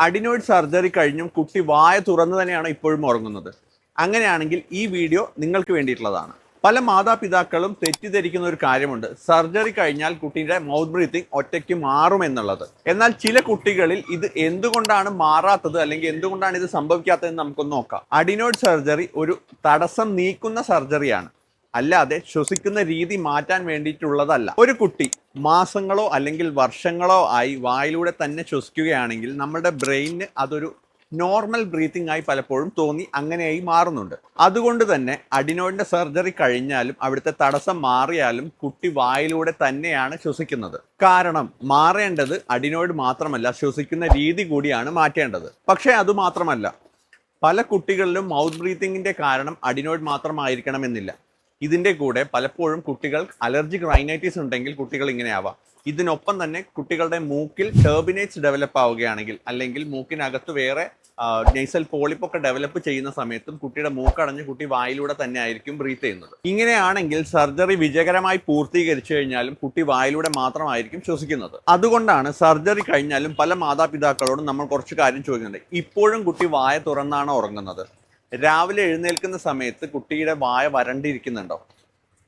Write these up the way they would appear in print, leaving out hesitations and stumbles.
Adenoid surgery കഴിഞ്ഞും കുട്ടി വായ തുറന്നു തന്നെയാണ് ഇപ്പോഴും ഉറങ്ങുന്നത്. അങ്ങനെയാണെങ്കിൽ ഈ വീഡിയോ നിങ്ങൾക്ക് വേണ്ടിയിട്ടുള്ളതാണ്. പല മാതാപിതാക്കളും തെറ്റിദ്ധരിക്കുന്ന ഒരു കാര്യമുണ്ട്, സർജറി കഴിഞ്ഞാൽ കുട്ടിയുടെ മൗത്ത് ബ്രീത്തിങ് ഒറ്റയ്ക്ക് മാറുമെന്നുള്ളത്. എന്നാൽ ചില കുട്ടികളിൽ ഇത് എന്തുകൊണ്ടാണ് മാറാത്തത്, അല്ലെങ്കിൽ എന്തുകൊണ്ടാണ് ഇത് സംഭവിക്കാത്തതെന്ന് നമുക്കൊന്ന് നോക്കാം. അഡിനോയിഡ് സർജറി ഒരു തടസ്സം നീക്കുന്ന സർജറിയാണ്, അല്ലാതെ ശ്വസിക്കുന്ന രീതി മാറ്റാൻ വേണ്ടിയിട്ടുള്ളതല്ല. ഒരു കുട്ടി മാസങ്ങളോ അല്ലെങ്കിൽ വർഷങ്ങളോ ആയി വായിലൂടെ തന്നെ ശ്വസിക്കുകയാണെങ്കിൽ നമ്മുടെ ബ്രെയിനിന് അതൊരു നോർമൽ ബ്രീത്തിങ് ആയി പലപ്പോഴും തോന്നി അങ്ങനെയായി മാറുന്നുണ്ട്. അതുകൊണ്ട് തന്നെ അഡിനോയിഡിന്റെ സർജറി കഴിഞ്ഞാലും അവിടുത്തെ തടസ്സം മാറിയാലും കുട്ടി വായിലൂടെ തന്നെയാണ് ശ്വസിക്കുന്നത്. കാരണം മാറേണ്ടത് അഡിനോയിഡ് മാത്രമല്ല, ശ്വസിക്കുന്ന രീതി കൂടിയാണ് മാറ്റേണ്ടത്. പക്ഷേ അതുമാത്രമല്ല, പല കുട്ടികളിലും മൗത്ത് ബ്രീത്തിങ്ങിന്റെ കാരണം അഡിനോയിഡ് മാത്രമായിരിക്കണമെന്നില്ല. ഇതിൻ്റെ കൂടെ പലപ്പോഴും കുട്ടികൾ അലർജിക് റൈനൈറ്റിസ് ഉണ്ടെങ്കിൽ കുട്ടികൾ ഇങ്ങനെയാവാം. ഇതിനൊപ്പം തന്നെ കുട്ടികളുടെ മൂക്കിൽ ടർബിനേറ്റ്സ് ഡെവലപ്പ് ആവുകയാണെങ്കിൽ, അല്ലെങ്കിൽ മൂക്കിനകത്ത് വേറെ നെയ്സൽ പോളിപ്പൊക്കെ ഡെവലപ്പ് ചെയ്യുന്ന സമയത്തും കുട്ടിയുടെ മൂക്കടഞ്ഞ് കുട്ടി വായിലൂടെ തന്നെ ആയിരിക്കും ബ്രീത്ത് ചെയ്യുന്നത്. ഇങ്ങനെയാണെങ്കിൽ സർജറി വിജയകരമായി പൂർത്തീകരിച്ചു കഴിഞ്ഞാലും കുട്ടി വായിലൂടെ മാത്രമായിരിക്കും ശ്വസിക്കുന്നത്. അതുകൊണ്ടാണ് സർജറി കഴിഞ്ഞാലും പല മാതാപിതാക്കളോടും നമ്മൾ കുറച്ച് കാര്യം ചോദിക്കുന്നത്. ഇപ്പോഴും കുട്ടി വായ തുറന്നാണ് ഉറങ്ങുന്നത്? രാവിലെ എഴുന്നേൽക്കുന്ന സമയത്ത് കുട്ടിയുടെ വായ വരണ്ടിരിക്കുന്നുണ്ടോ?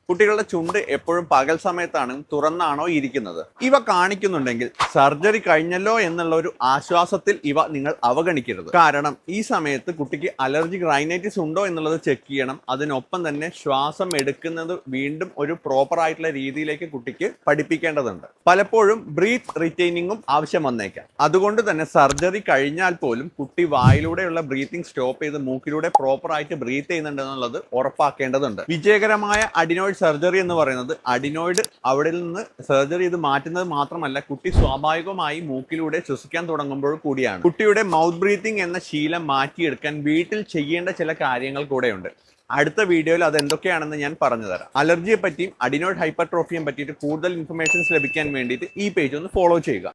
കുട്ടികളുടെ ചുണ്ട് എപ്പോഴും പകൽ സമയത്താണ് തുറന്നാണോ ഇരിക്കുന്നത്? ഇവ കാണിക്കുന്നുണ്ടെങ്കിൽ സർജറി കഴിഞ്ഞല്ലോ എന്നുള്ള ഒരു ആശ്വാസത്തിൽ ഇവ നിങ്ങൾ അവഗണിക്കരുത്. കാരണം ഈ സമയത്ത് കുട്ടിക്ക് അലർജിക് റൈനൈറ്റിസ് ഉണ്ടോ എന്നുള്ളത് ചെക്ക് ചെയ്യണം. അതിനൊപ്പം തന്നെ ശ്വാസം എടുക്കുന്നത് വീണ്ടും ഒരു പ്രോപ്പർ ആയിട്ടുള്ള രീതിയിലേക്ക് കുട്ടിക്ക് പഠിപ്പിക്കേണ്ടതുണ്ട്. പലപ്പോഴും ബ്രീത്ത് റിറ്റെയിനിങ്ങും ആവശ്യം വന്നേക്കാം. അതുകൊണ്ട് തന്നെ സർജറി കഴിഞ്ഞാൽ പോലും കുട്ടി വായിലൂടെയുള്ള ബ്രീത്തിങ് സ്റ്റോപ്പ് ചെയ്ത് മൂക്കിലൂടെ പ്രോപ്പർ ആയിട്ട് ബ്രീത്ത് ചെയ്യുന്നുണ്ട് എന്നുള്ളത് ഉറപ്പാക്കേണ്ടതുണ്ട്. വിജയകരമായ അഡിനോയിഡ് സർജറി എന്ന് പറയുന്നത് അഡിനോയിഡ് അവിടെ നിന്ന് സർജറി ചെയ്ത് മാറ്റുന്നത് മാത്രമല്ല, കുട്ടി സ്വാഭാവികമായി മൂക്കിലൂടെ ശ്വസിക്കാൻ തുടങ്ങുമ്പോൾ കൂടിയാണ്. കുട്ടിയുടെ മൗത്ത് ബ്രീത്തിങ് എന്ന ശീലം മാറ്റിയെടുക്കാൻ വീട്ടിൽ ചെയ്യേണ്ട ചില കാര്യങ്ങൾ കൂടെയുണ്ട്. അടുത്ത വീഡിയോയിൽ അത് എന്തൊക്കെയാണെന്ന് ഞാൻ പറഞ്ഞു തരാം. അലർജിയെ പറ്റിയും അഡിനോയിഡ് ഹൈപ്പർട്രോഫിയെ പറ്റിയിട്ട് കൂടുതൽ ഇൻഫർമേഷൻസ് ലഭിക്കാൻ വേണ്ടിയിട്ട് ഈ പേജ് ഒന്ന് ഫോളോ ചെയ്യുക.